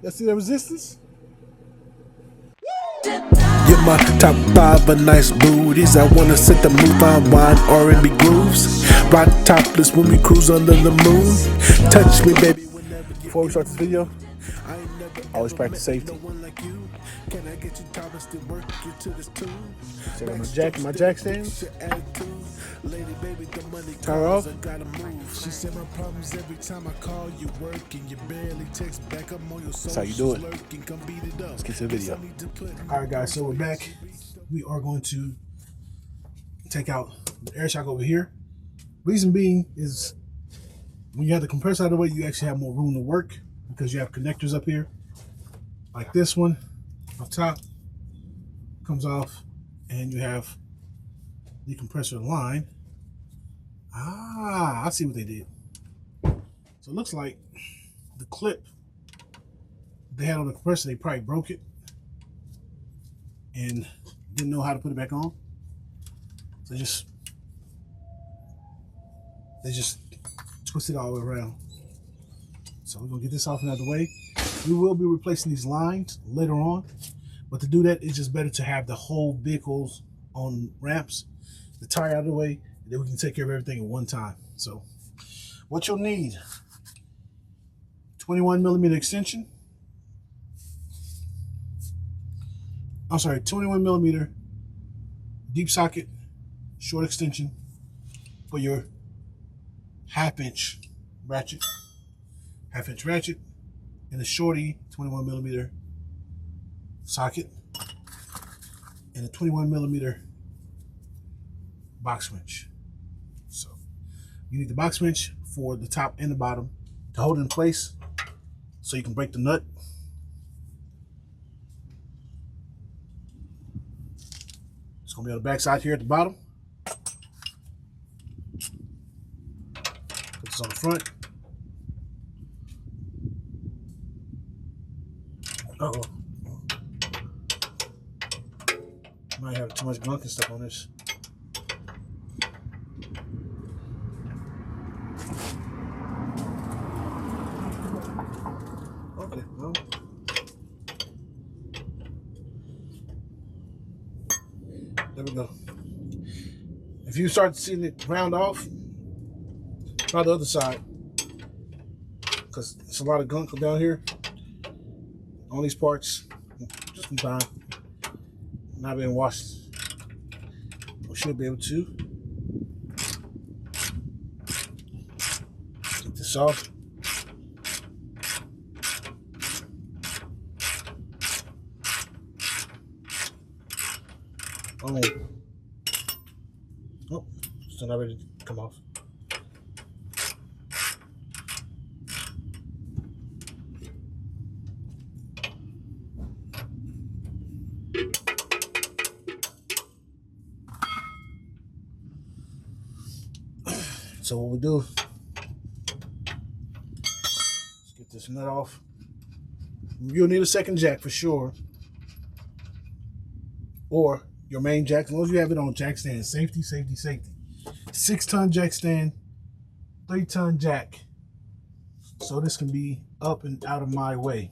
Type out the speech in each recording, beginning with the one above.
Y'all see the resistance? You're my top 5 of nice booties. I wanna set the mood on wine, R&B grooves. Ride topless when we cruise under the moon. Touch me, baby. Before we start this video, always practice safety. So my jack stands. Turn off. That's how you do it. Let's get to the video. Alright guys, so we're back. We are going to take out the air shock over here. Reason being is when you have the compressor out of the way, you actually have more room to work because you have connectors up here. Like this one up top comes off, and you have the compressor line. I see what they did. So it looks like the clip they had on the compressor, they probably broke it and didn't know how to put it back on. So they just twist it all the way around. So we're gonna get this off and out of the way. We will be replacing these lines later on, but to do that, it's just better to have the whole vehicles on ramps, the tire out of the way, and then we can take care of everything at one time. So what you'll need: 21mm extension. I'm sorry, 21mm deep socket short extension for your half-inch ratchet, and a shorty 21mm socket, and a 21mm box wrench. So you need the box wrench for the top and the bottom to hold it in place so you can break the nut. It's gonna be on the back side here at the bottom. Put this on the front. Uh-oh. Might have too much gunk and stuff on this. Okay, well. There we go. If you start seeing it round off, try the other side. Because it's a lot of gunk down here on these parts. Just in time. Not being washed. We should be able to get this off. Oh, still not ready to come off. So what we do, let's get this nut off. You'll need a second jack for sure, or your main jack, as long as you have it on jack stand. Safety. 6-ton jack stand, 3-ton jack. So this can be up and out of my way.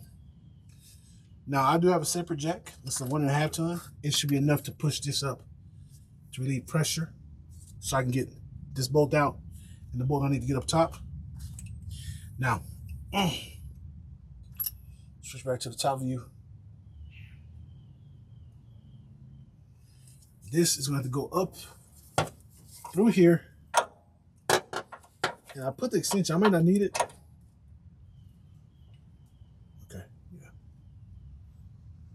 Now I do have a separate jack. It's a 1.5 ton. It should be enough to push this up to relieve pressure, so I can get this bolt out. And the bolt I need to get up top. Now, switch back to the top view. This is going to have to go up through here. And I put the extension. I might not need it. Okay, yeah.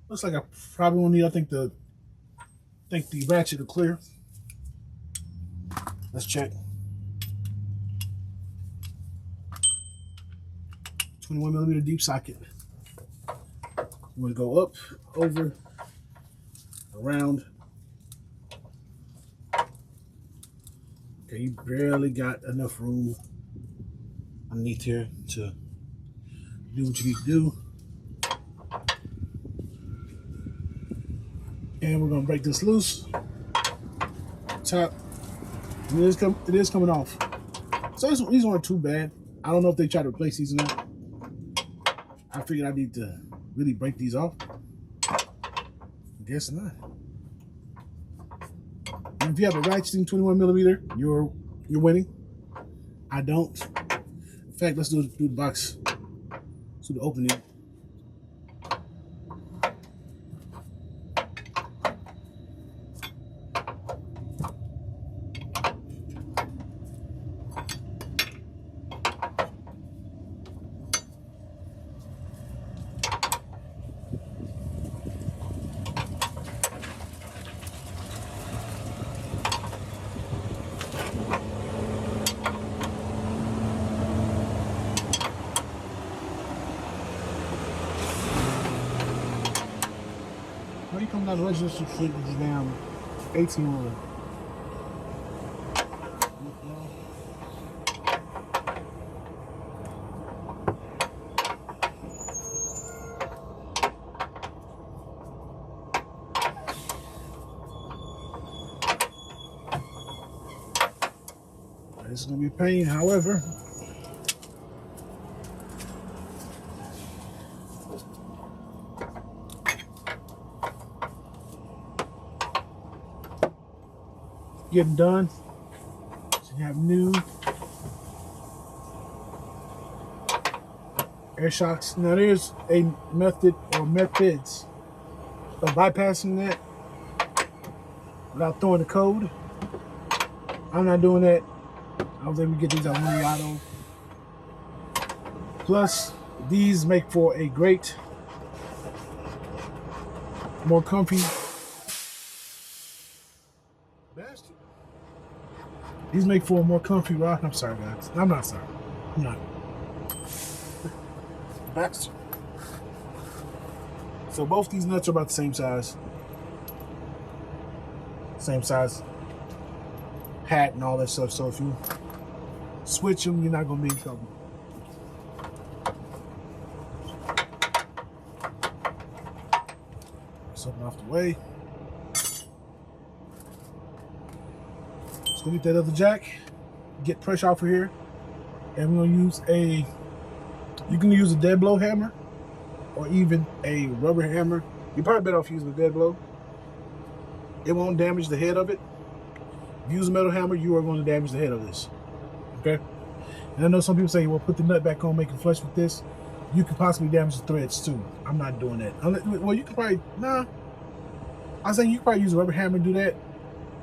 Looks like I probably won't need. I think the ratchet will clear. Let's check. 21mm deep socket. I'm going to go up, over, around. Okay, you barely got enough room underneath here to do what you need to do. And we're going to break this loose. Top. And it is coming off. So these aren't too bad. I don't know if they try to replace these or not. I figured I need to really break these off. I guess not. And if you have a ratcheting 21mm, you're winning. I don't. In fact, let's do the box. Let's do the opening. Why you coming down the register street with this damn 18-wheeler? This is gonna be a pain, however. Getting done. So you have new air shocks. Now there's a method or methods of bypassing that without throwing the code. I'm not doing that. I was able to get these out really auto. Plus, these make for a great, more comfy bastard. These make for a more comfy ride. I'm sorry, guys. I'm not sorry. I'm not. Bastard. So both these nuts are about the same size. Same size hat and all that stuff. So if you switch them, you're not going to be in trouble. Something off the way. Let's go get that other jack, get pressure off of here, and we're gonna use you can use a dead blow hammer or even a rubber hammer. You're probably better off using a dead blow. It won't damage the head of it. If you use a metal hammer, you are going to damage the head of this. Okay? And I know some people say, well, put the nut back on, make it flush with this. You could possibly damage the threads too. I'm not doing that. Well, you could probably, nah. I was saying you could probably use a rubber hammer and do that.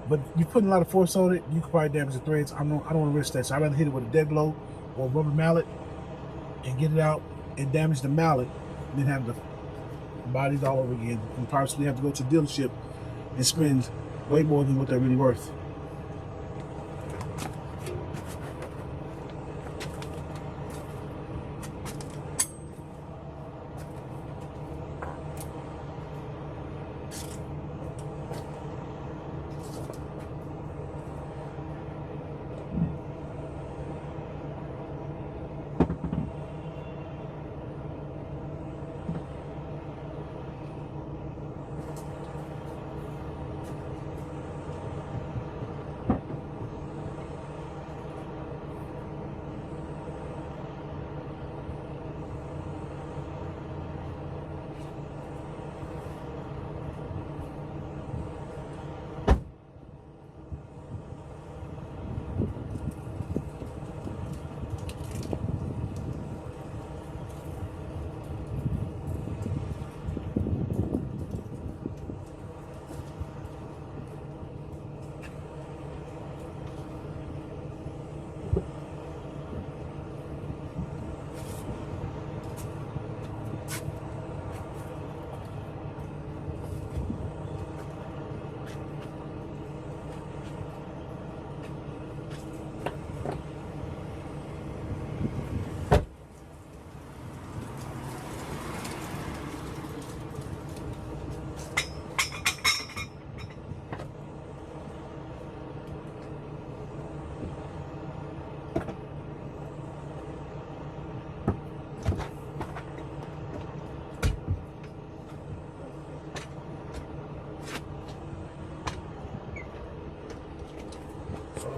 But you're putting a lot of force on it, you could probably damage the threads. I don't want to risk that. So I'd rather hit it with a dead blow or a rubber mallet and get it out and damage the mallet and then have the bodies all over again and possibly have to go to the dealership and spend way more than what they're really worth.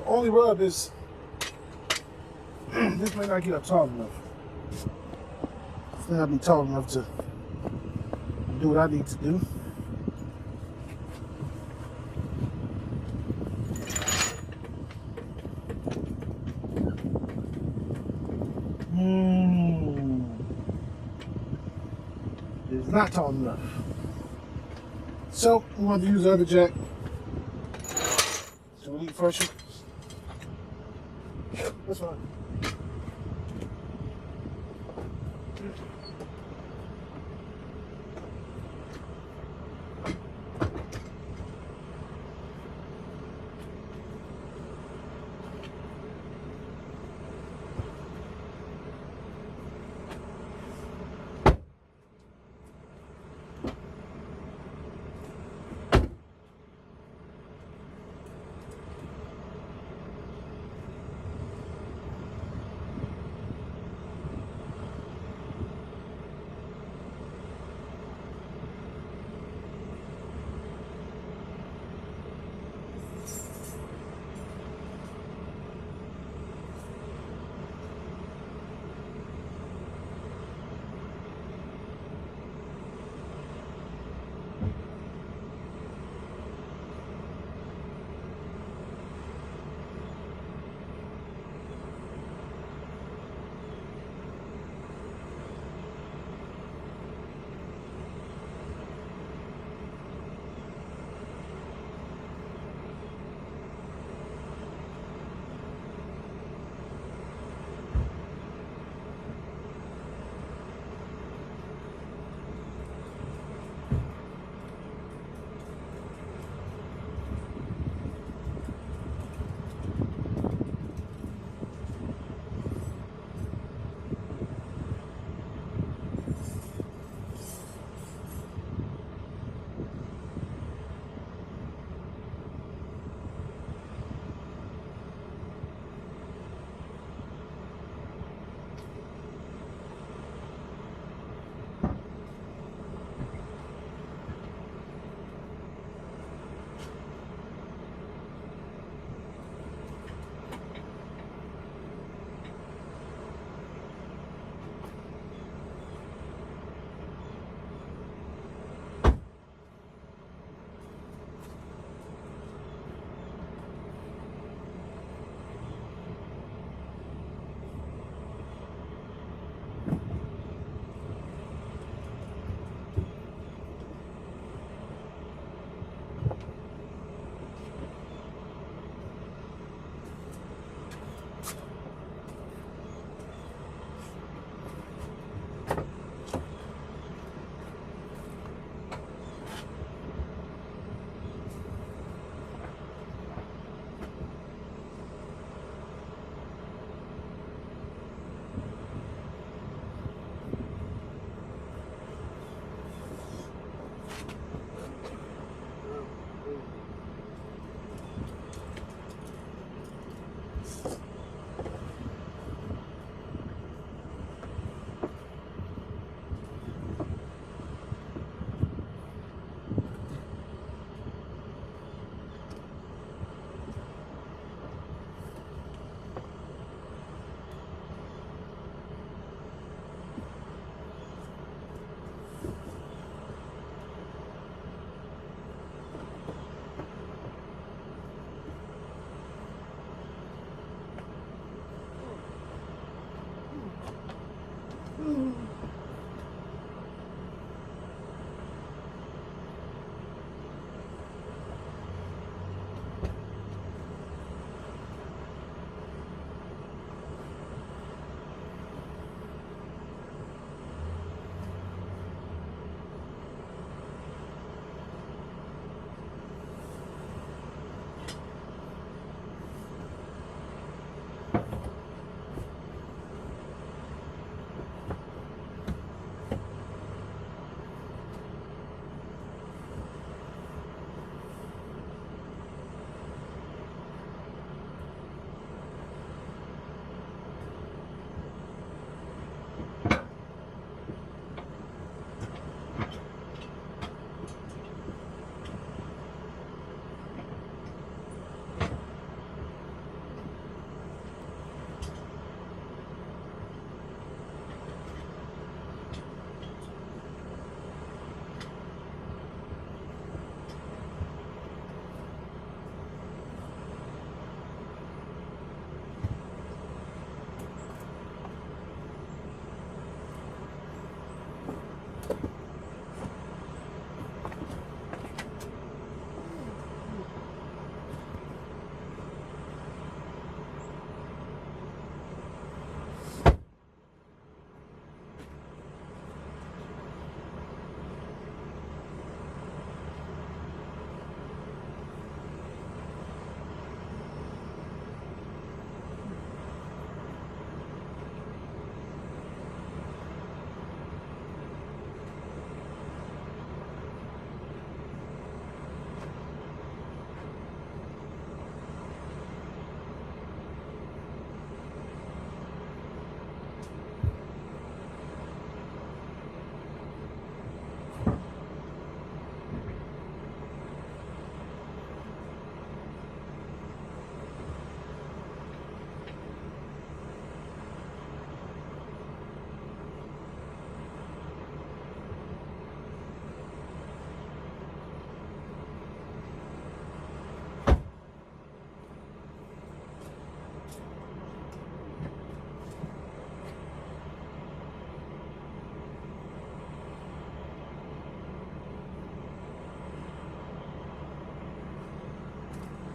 Only rub is this may not get up tall enough. think I'll be tall enough to do what I need to do. It's not tall enough. So we want to use the other jack to relieve pressure. That's fine.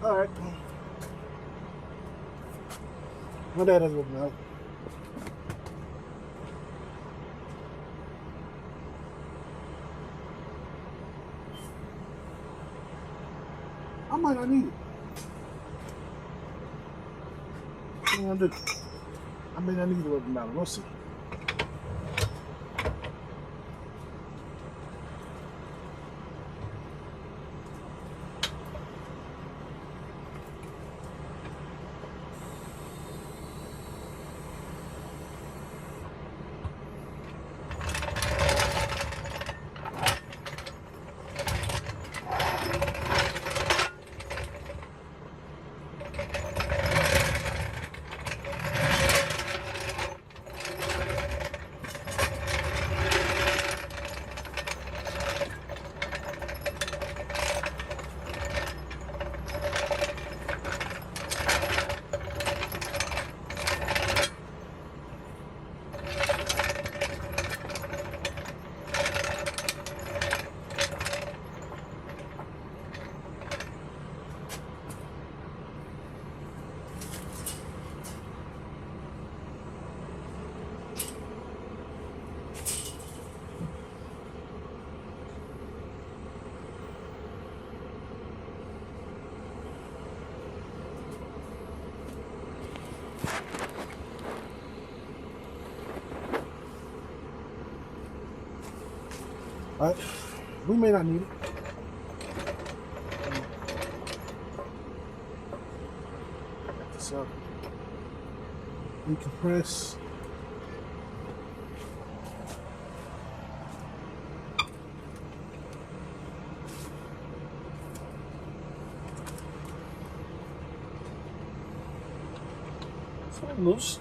All right. My dad has opened out. I might not need it. What am I gonna do? I may not need to open out. We'll see. All right, we may not need it. Got this up. Decompress. It's loose.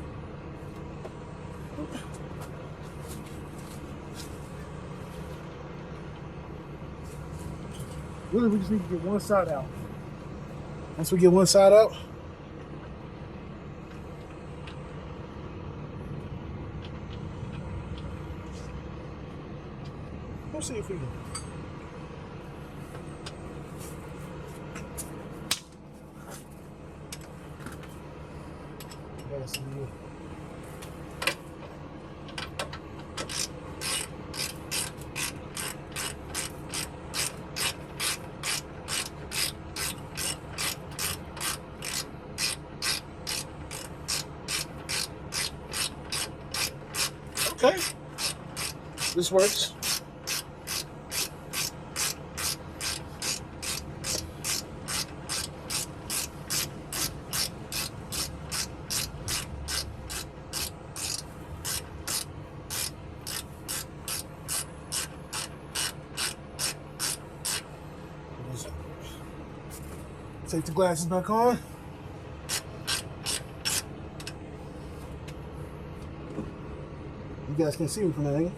Really, we just need to get one side out. Once we get one side out, let's see if we can. That's new. Okay, this works. Take the glasses back on. You guys can see me from that angle.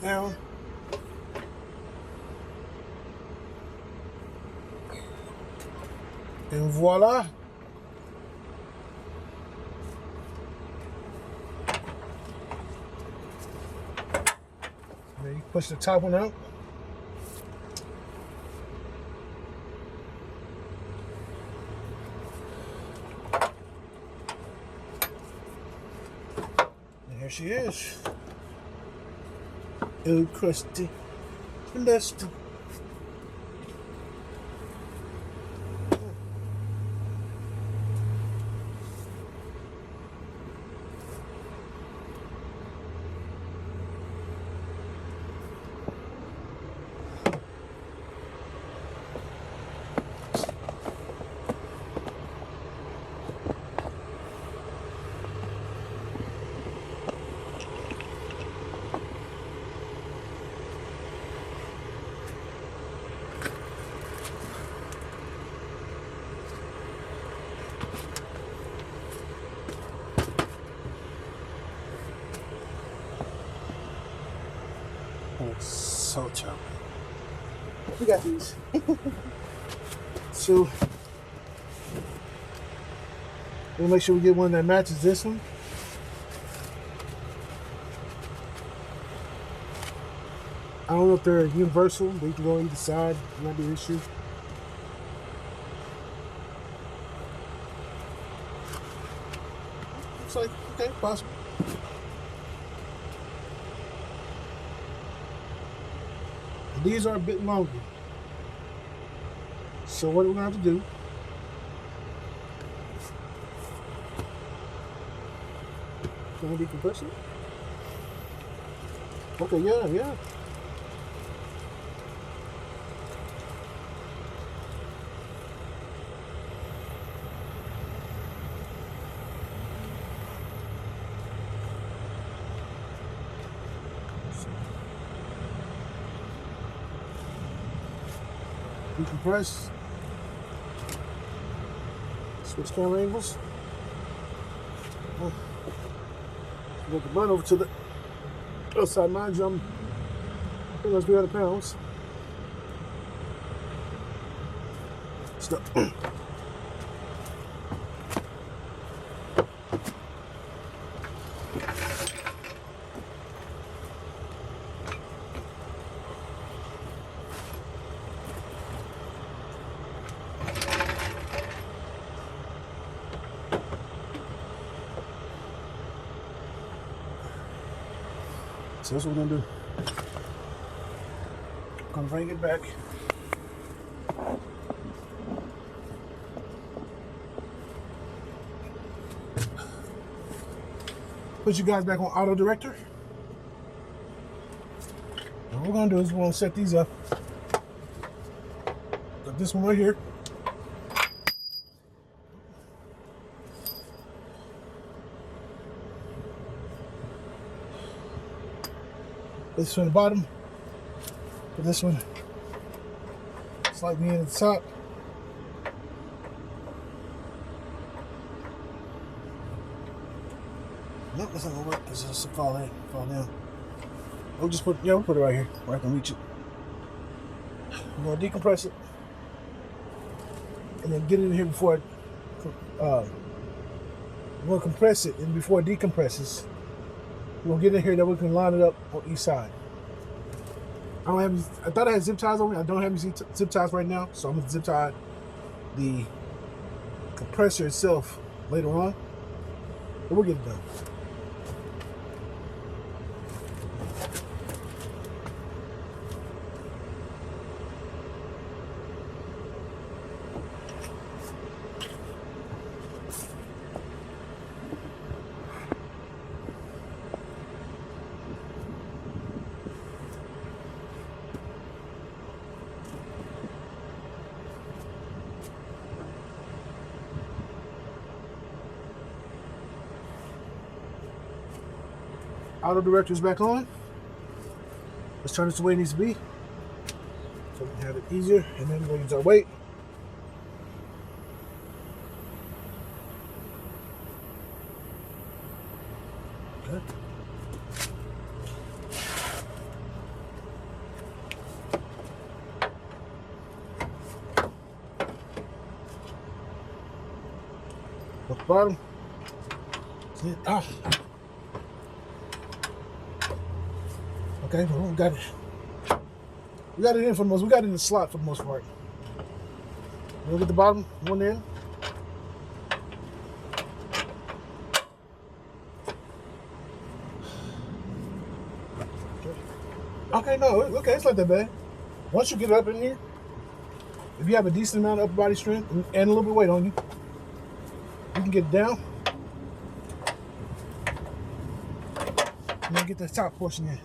down. And voila. Then you push the top one out. And here she is. Oh, crusty. Dusty. It's so choppy. We got these. So we'll make sure we get one that matches this one. I don't know if they're universal, but you can go on either side. It might be an issue. Looks like, okay, possible. These are a bit longer. So what we're gonna have to do, can I decompress it? Okay, yeah. Decompress. Switch camera angles. Get the button over to the other side. Mind you, I'm pretty much 300 pounds. Stop. So that's what we're gonna do. Gonna bring it back. Put you guys back on auto director. And what we're gonna do is we're gonna set these up. Got this one right here. This one at the bottom. Put this one slightly in at the top. Nope, that's not gonna work because it's gonna fall down. We'll just we'll put it right here where I can reach it. We're gonna decompress it and then get it in here before we're gonna compress it, and before it decompresses, we'll get in here that we can line it up on each side. I thought I had zip ties on me. I don't have any zip ties right now, so I'm gonna zip tie the compressor itself later on, but we'll get it done. Auto director's back on. Let's turn this the way it needs to be, so we can have it easier, and then we'll use our weight. Okay. At the bottom. Ah. Okay, well, we got it. We got it in for the most. We got it in the slot for the most part. Look at the bottom, one in. Okay, no, okay, it's not that bad. Once you get it up in here, if you have a decent amount of upper body strength and a little bit of weight on you, you can get it down. And then get the top portion in.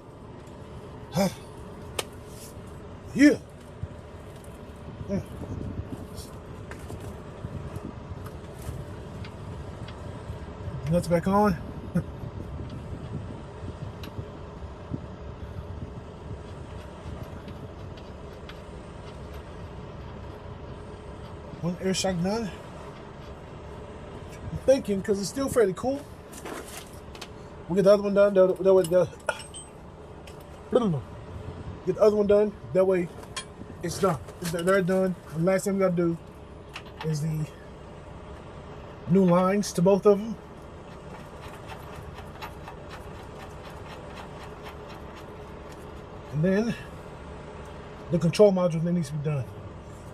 Huh. Yeah. Nuts back on. One air shock done. I'm thinking, because it's still fairly cool, we'll get the other one done. That way, get the other one done. That way, it's done. They're done. And last thing we got to do is the new lines to both of them. And then the control module that needs to be done.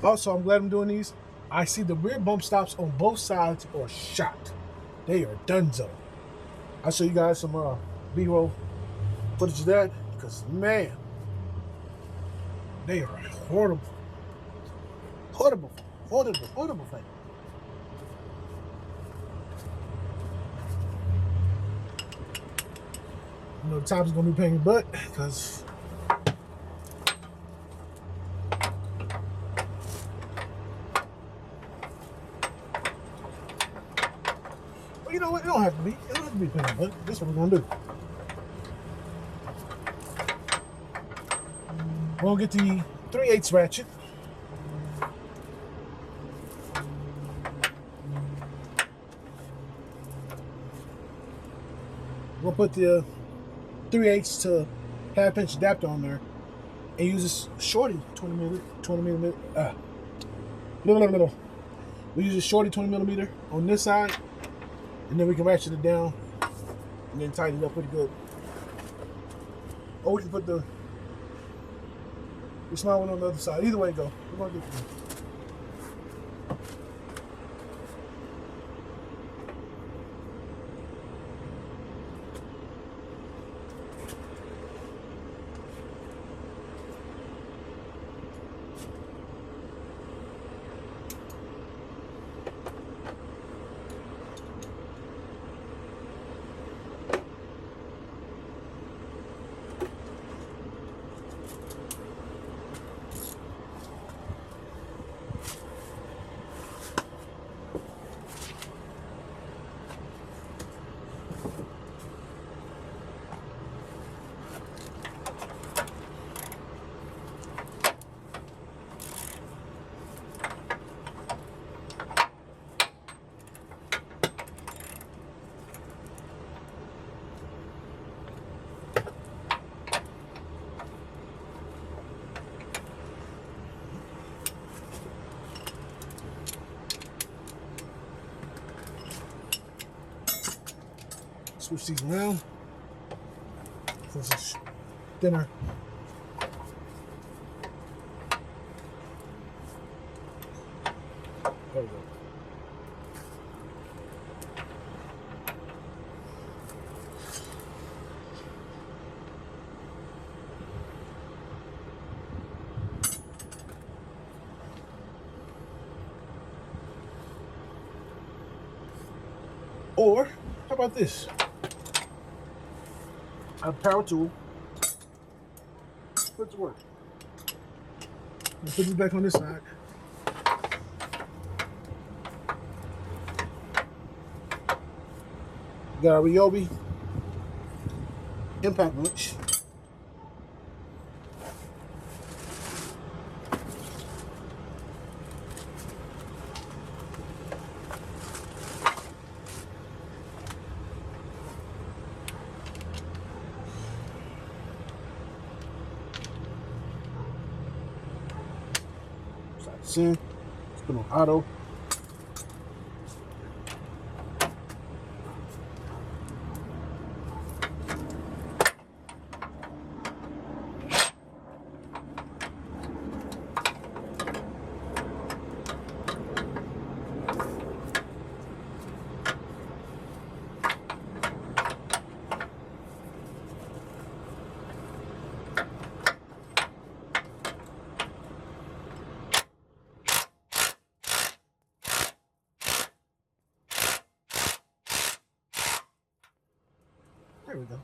Also, I'm glad I'm doing these. I see the rear bump stops on both sides are shot. They are donezo. I'll show you guys some B-roll footage of that, because man, they are horrible. Horrible thing. You know the top is gonna be paying your butt, because you know what? It don't have to be. It don't have to be paying, but this is what we're gonna do. We'll get the 3/8 ratchet. We'll put the 3/8 to half-inch adapter on there and use this shorty 20 millimeter. We use a shorty 20 millimeter on this side. And then we can ratchet it down and then tighten it up pretty good. Or we can put the small one on the other side. Either way it go. We're gonna get through. Switch these around. This is thinner. There we go. Or, how about this? A power tool. Put it to work. Put this back on this side. Got our Ryobi impact wrench. In. Let's put on auto. There we go.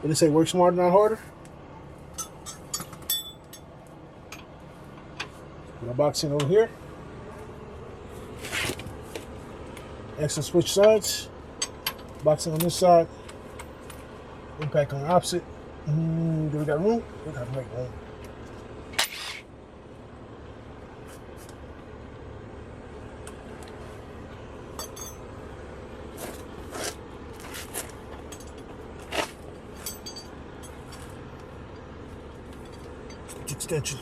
Did it say work smarter, not harder? Put my box in over here. Extra switch sides. Boxing on this side. Impact on the opposite. Do we got room? We got to make room. Extension.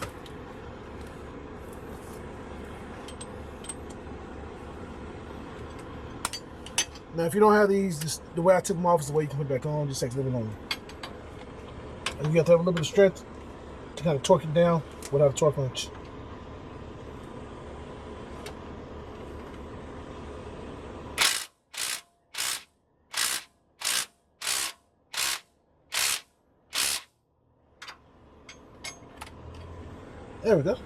Now, if you don't have these, the way I took them off is the way you can put it back on. Just takes a little longer. And you have to have a little bit of strength to kind of torque it down without a torque wrench. There we go.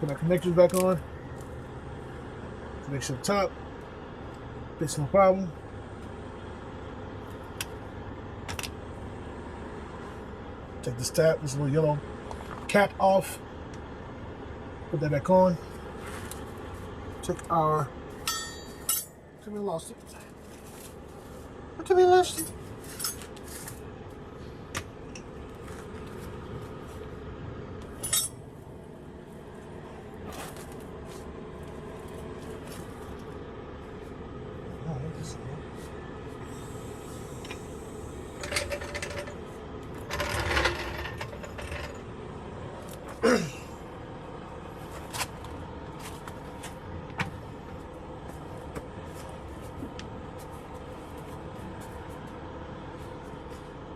Put my connectors back on. Connection up top. Fix no problem. Take this tab, this little yellow cap off. Put that back on. Took our. We lost it. What did we lost it?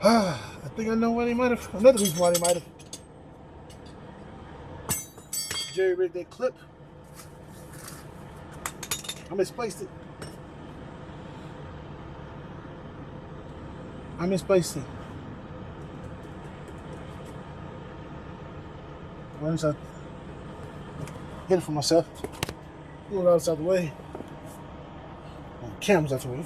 I think I know why they might have. Another reason why they might have jerry rigged that clip. I misplaced it. Once I get it for myself, move it out of the way. The camera's out the way.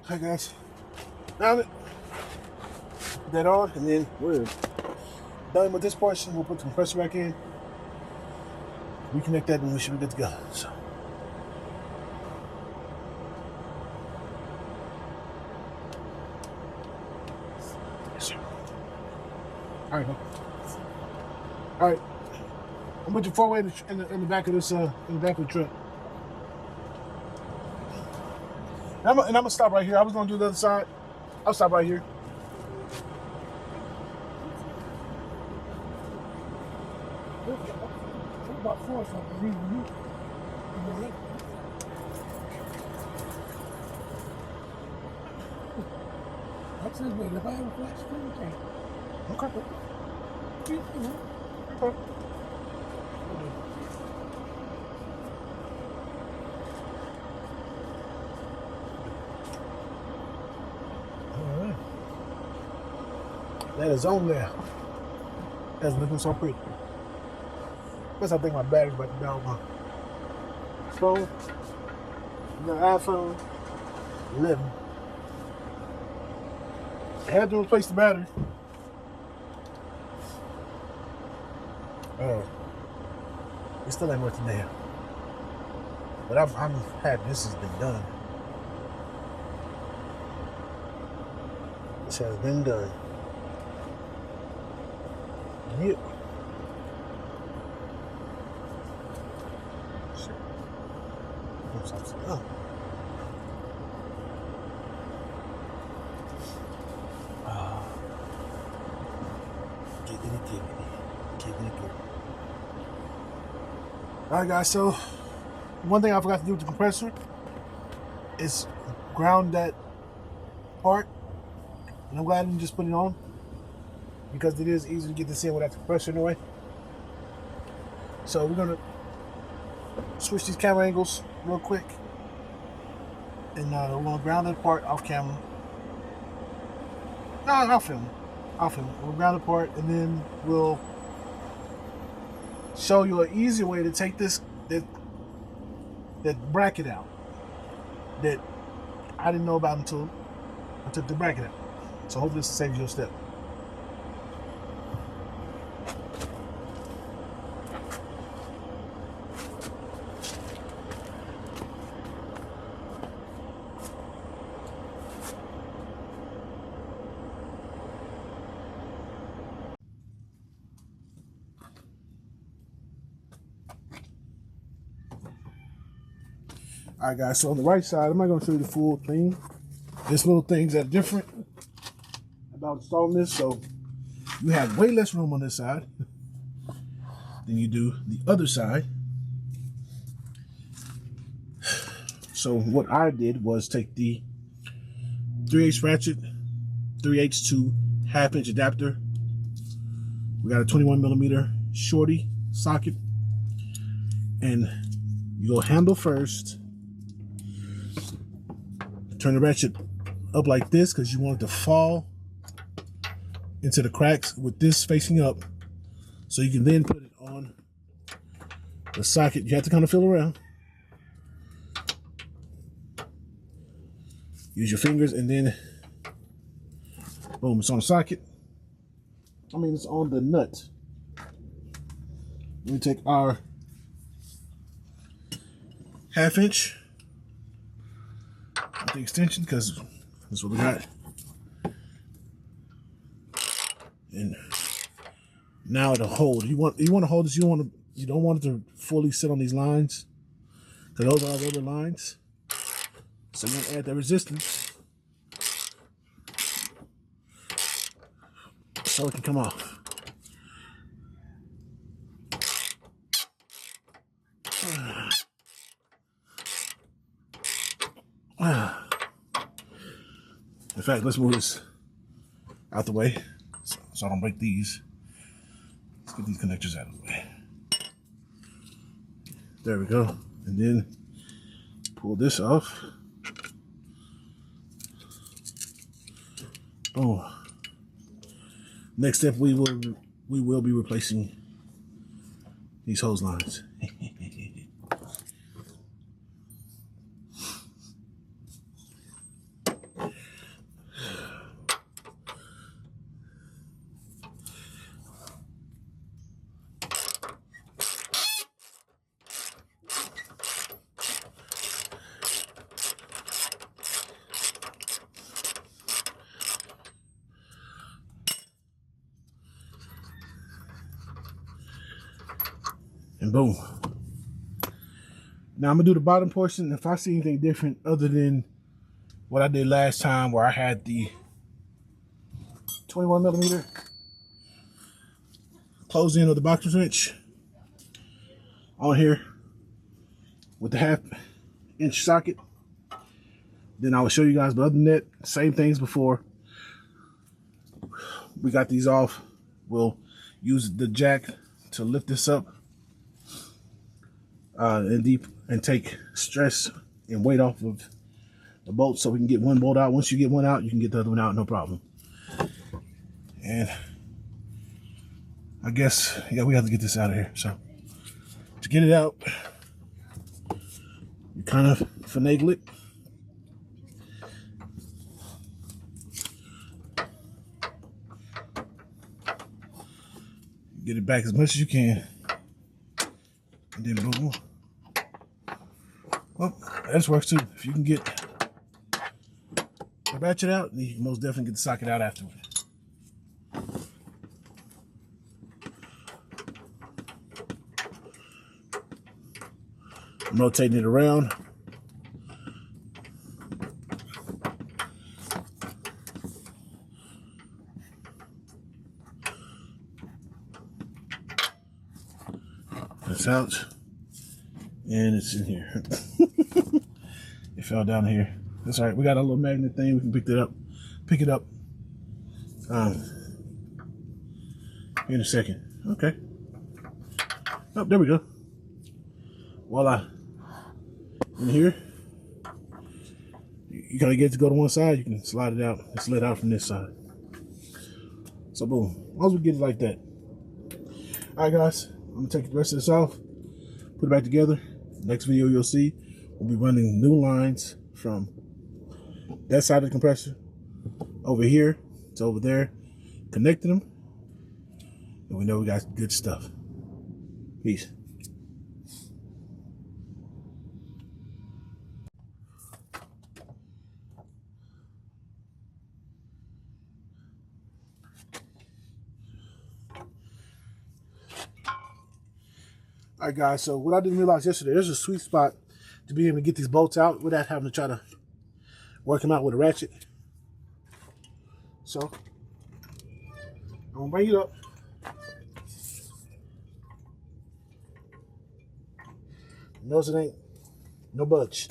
Hi guys, found it. Put that on, and then we're done with this portion. We'll put the compressor back in, reconnect that, and we should be good to go. So. Yes, sir. All right, all right. I'm put your four-way in the back of this, in the back of the truck. And I'm gonna stop right here. I was gonna do the other side. I'll stop right here. About 4 or something. That's his way. If I have a flat screen, okay. Okay. That is on there. That's looking so pretty. Plus, I think my battery's about to die on my phone. The iPhone 11. I had to replace the battery. It still ain't worth a damn. But I'm happy this has been done. This has been done. Yeah. Shit. Oh. Alright guys, so one thing I forgot to do with the compressor is ground that part, and I'm glad I didn't just put it on because it is easy to get this in without the compressor in the way. So we're gonna switch these camera angles real quick, and we're gonna ground that part off camera. No, I'll film it. We'll ground the part, and then we'll show you an easier way to take that bracket out that I didn't know about until I took the bracket out. So hopefully this saves you a step. Alright guys, so on the right side, I'm not going to show you the full thing. There's little things that are different about installing this. So you have way less room on this side than you do the other side. So what I did was take the 3/8 ratchet, 3/8 to 1/2 inch adapter. We got a 21mm shorty socket, and you go handle first. Turn the ratchet up like this because you want it to fall into the cracks with this facing up, so you can then put it on the socket. You have to kind of feel around. Use your fingers, and then boom, it's on the socket. I mean, it's on the nut. We take our 1/2 inch with the extension, because that's what we got. And now it'll hold. You want to hold this. You don't want it to fully sit on these lines, because those are rubber lines. So I'm gonna add the resistance so it can come off. In fact, let's move this out the way so I don't break these. Let's get these connectors out of the way. There we go. And then pull this off. Oh. Next step, we will be replacing these hose lines. And boom. Now I'm gonna do the bottom portion. If I see anything different other than what I did last time, where I had the 21mm close in of the box wrench on here with the 1/2 inch socket, then I will show you guys. But other than that, same things before. We got these off. We'll use the jack to lift this up and take stress and weight off of the bolt, so we can get one bolt out. Once you get one out, you can get the other one out, no problem. And I guess, yeah, we have to get this out of here. So to get it out, you kind of finagle it. Get it back as much as you can. And then boom. Well, this works too. If you can get the ratchet out, you can most definitely get the socket out afterwards. I'm rotating it around. It's out. And it's in here. It fell down here. That's all right. We got a little magnet thing. We can pick it up. Pick it up. In a second. Okay. Oh, there we go. Voila. In here. You gotta get it to go to one side. You can slide it out. It's let out from this side. So boom. As long as we get it like that. All right, guys. I'm gonna take the rest of this off. Put it back together. Next video you'll see, we'll be running new lines from that side of the compressor over here to over there, connecting them, and we know we got good stuff. Peace. All right, guys, so what I didn't realize yesterday, there's a sweet spot to be able to get these bolts out without having to try to work them out with a ratchet. So I'm gonna bring it up. Notice it ain't no budge.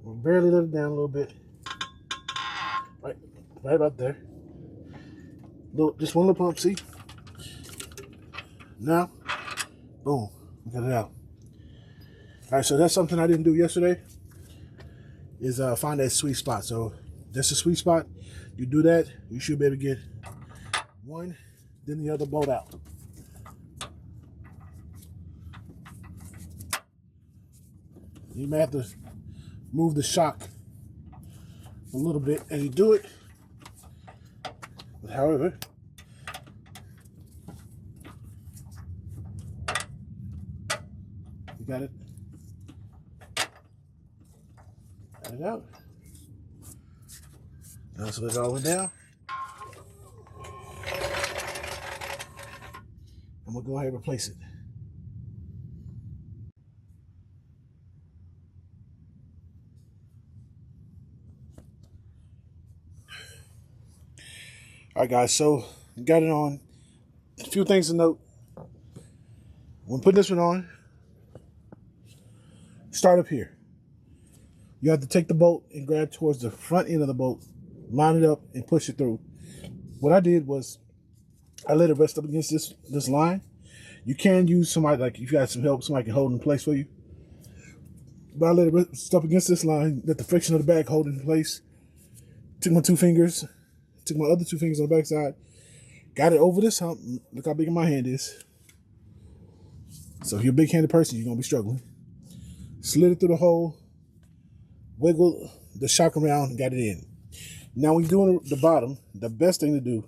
We'll barely let it down a little bit. Right about there. Just one little pump, see? Now, boom, we got it out. All right, so that's something I didn't do yesterday, is find that sweet spot. So that's the sweet spot. You do that, you should be able to get one, then the other bolt out. You may have to move the shock a little bit as you do it. But however, you got it. Got it out. Now so it all went down. I'm gonna go ahead and replace it. All right, guys, so got it on. A few things to note. When putting this one on, start up here. You have to take the bolt and grab towards the front end of the bolt, line it up, and push it through. What I did was I let it rest up against this line. You can use somebody, like if you got some help, somebody can hold it in place for you. But I let it rest up against this line, let the friction of the back hold it in place. Took my 2 fingers, took my other 2 fingers on the back side, got it over this hump. Look how big my hand is. So if you're a big-handed person, you're going to be struggling. Slid it through the hole, wiggled the shock around, and got it in. Now when you're doing the bottom, the best thing to do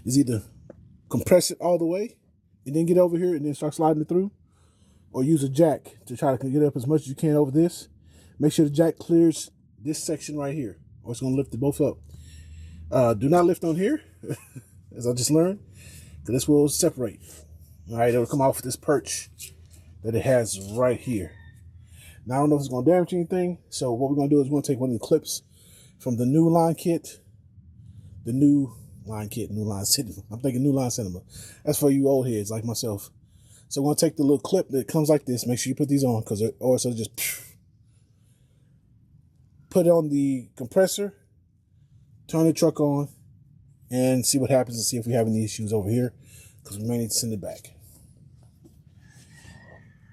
is either compress it all the way and then get over here and then start sliding it through, or use a jack to try to get up as much as you can over this. Make sure the jack clears this section right here, or it's going to lift it both up. Do not lift on here, as I just learned, because this will separate. All right, it'll come off this perch that it has right here. Now, I don't know if it's going to damage anything, so what we're going to do is we're going to take one of the clips from the new line kit, new line cinema. I'm thinking new line cinema. That's for you old heads like myself. So we're going to take the little clip that comes like this. Make sure you put these on, or so just put it on the compressor, turn the truck on, and see what happens and see if we have any issues over here, because we may need to send it back.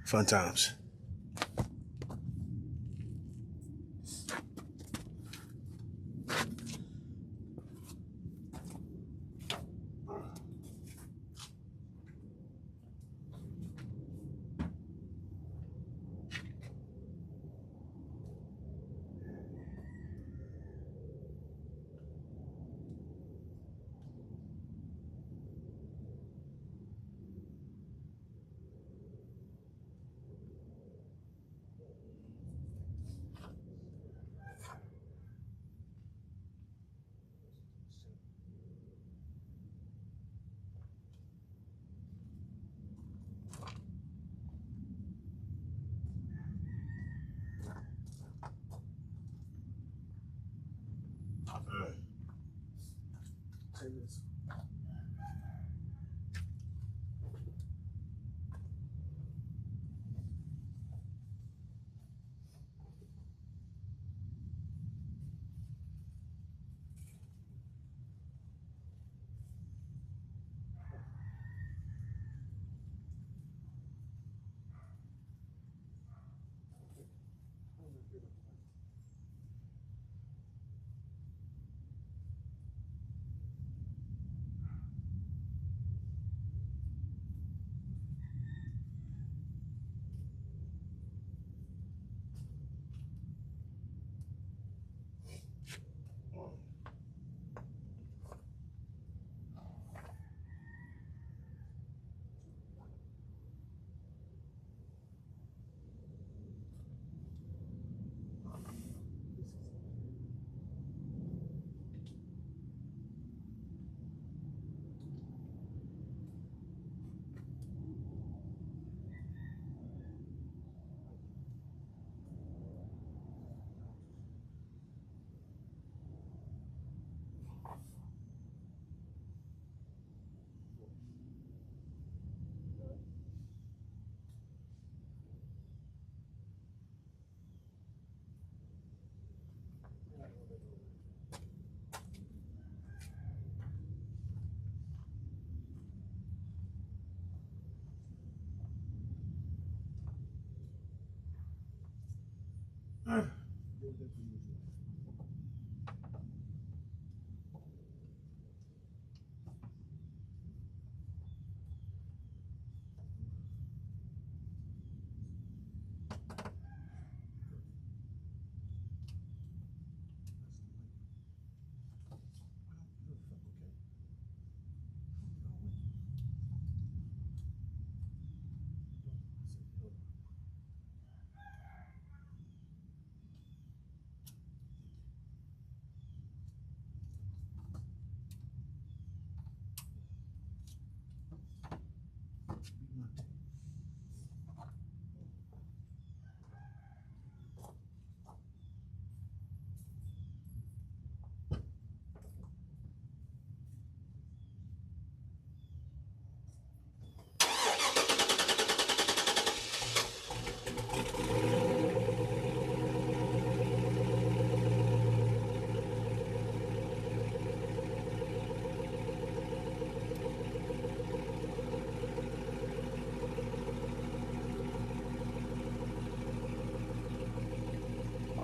Fun times. Take this.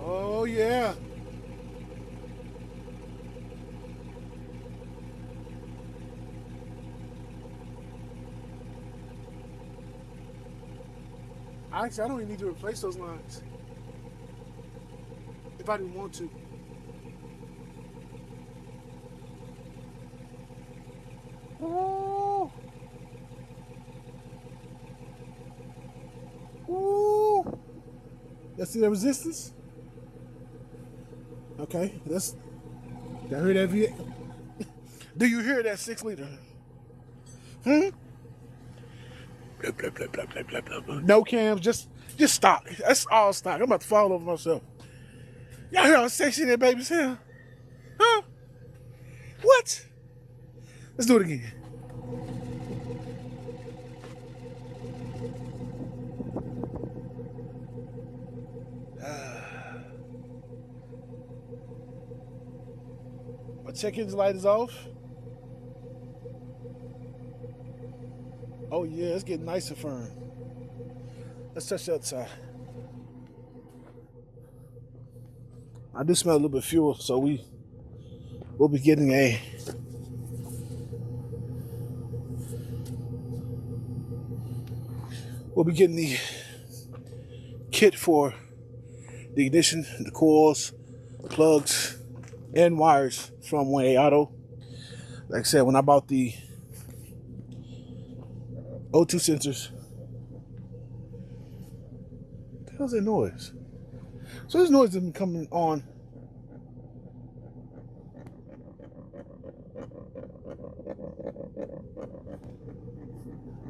Oh yeah. Actually, I don't even need to replace those lines if I didn't want to. Ooh. Ooh. Let's see the resistance. Okay, let's. Do you hear that V8? Do you hear that 6 liter? Blah, blah, blah, blah, blah, blah, blah, blah. No cams, just stock. That's all stock. I'm about to fall over myself. Y'all hear how sexy that baby sound? Huh? What? Let's do it again. My check engine light is off. Oh yeah, it's getting nice and firm. Let's touch the other side. I do smell a little bit of fuel, so we'll be getting the kit for the ignition, the coils, plugs, and wires from 1A Auto. Like I said, when I bought the O2 sensors, what the hell's that noise? So this noise has been coming on.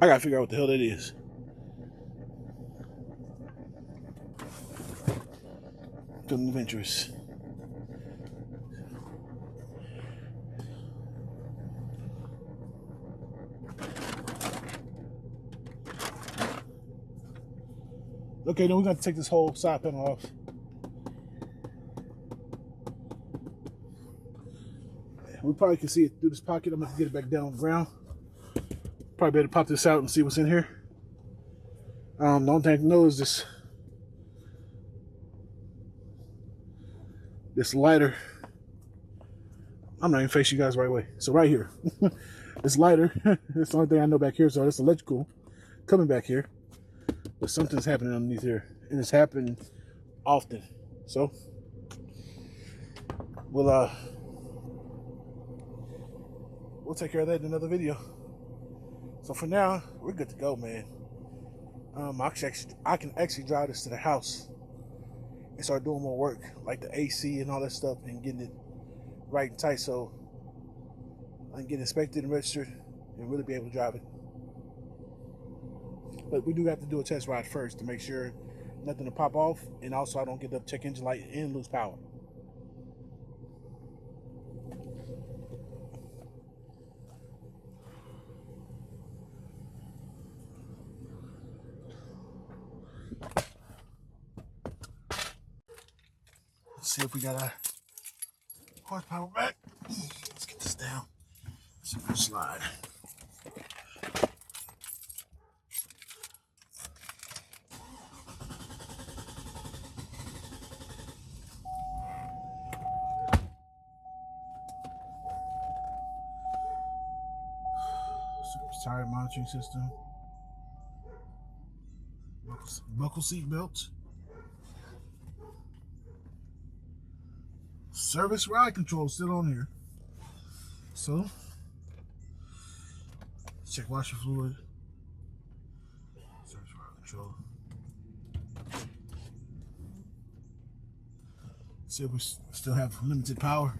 I gotta figure out what the hell that is. Feeling adventurous. Okay, then we're gonna take this whole side panel off. We probably can see it through this pocket. I'm gonna get it back down on the ground. Probably better pop this out and see what's in here. The only thing I know is this lighter. I'm not even facing you guys the right way. So right here, this lighter. That's the only thing I know back here. So it's electrical coming back here, but something's happening underneath here, and it's happened often. So we'll take care of that in another video. So for now, we're good to go, man. I can actually drive this to the house and start doing more work, like the AC and all that stuff, and getting it right and tight so I can get inspected and registered and really be able to drive it. But we do have to do a test ride first to make sure nothing to pop off, and also I don't get the check engine light and lose power. Let's see if we got our horsepower back. Let's get this down. See if we can slide. Tire monitoring system. Buckle seat belts. Service ride control still on here. So, check washer fluid. Service ride control. See if we still have limited power.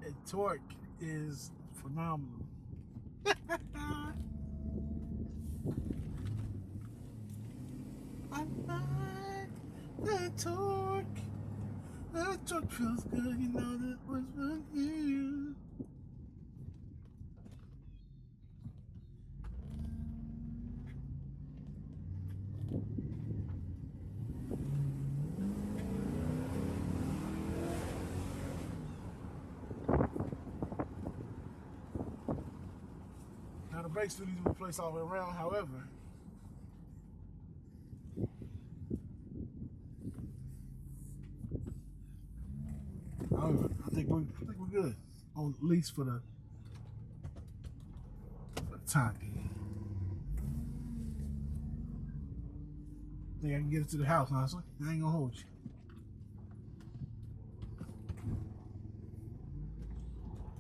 And torque is phenomenal. I like the torque. The torque feels good, you know that was for you. Now the brakes do need to be replaced all the way around, however, I think we're good, on at least for the time being. I think I can get it to the house, honestly. I ain't gonna hold you.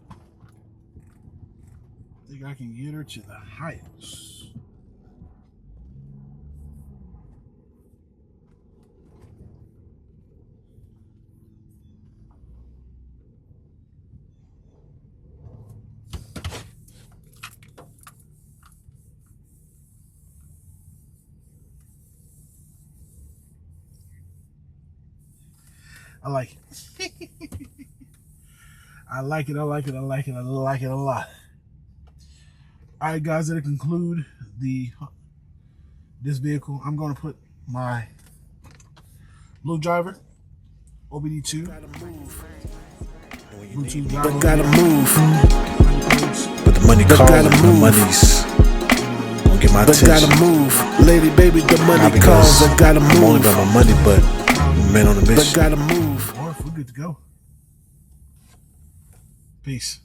I think I can get her to the house. I like it. I like it, I like it, I like it, I like it a lot. Alright guys, that'll conclude this vehicle. I'm gonna put my little driver, OBD2, Bluetooth But driver. gotta move. But the money But calls gotta and the move. money's gonna get my But attention. gotta move. Lady, baby, the Not money because calls. I gotta I'm only move. about my money, but man on a But mission. gotta move. Or if we're good to go. Peace.